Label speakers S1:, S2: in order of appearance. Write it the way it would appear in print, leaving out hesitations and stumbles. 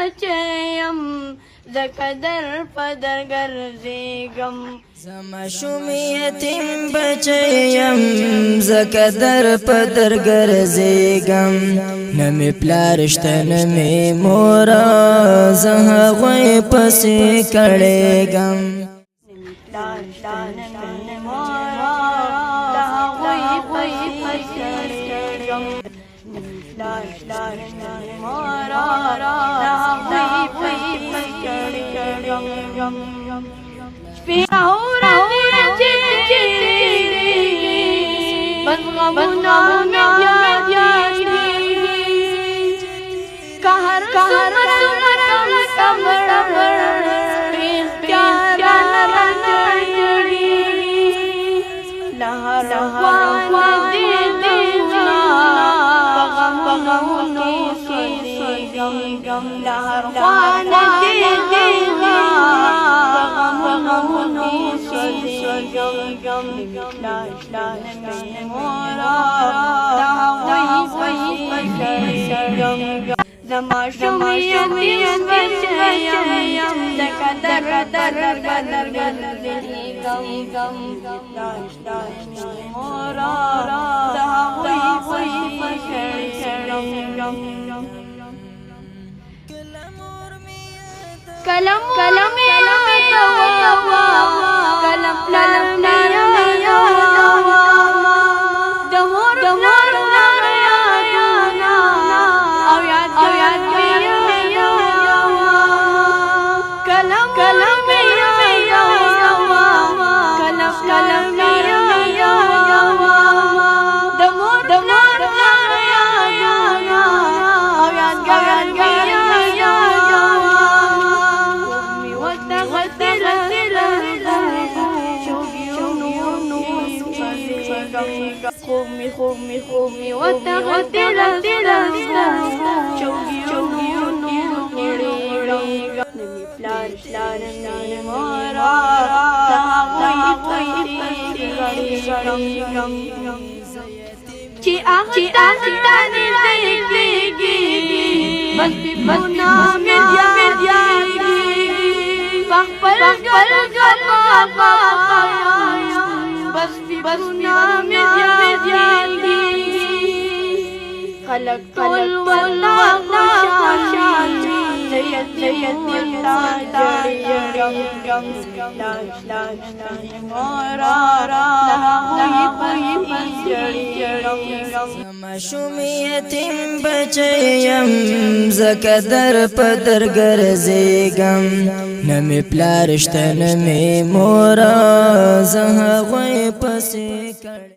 S1: بچیم زکه در پدر ګرځېږم
S2: زما شوم یتیم بچیم زکه در پدر ګرځېږم نه مې پلار شته نه مې مور زه هغوی پسې کړېږم
S1: بس غمونا میں جاتی کہر زما شومیت بچیم زکه در پدر ګرځېږم مورا د هغوی پسې کلم خوبی وتغتل چوبی نمی پلار نمی مورا چی آخدانی دیگی بس بنا میں دیاگی پخپل گپا بس بنا میں دیاگی خلق طول والله خوشحال زيت
S2: زما شوم یتیم بچیم زکه در پدر ګرځېږم نه مې پلار شته نه مې مور زه هغوی پسې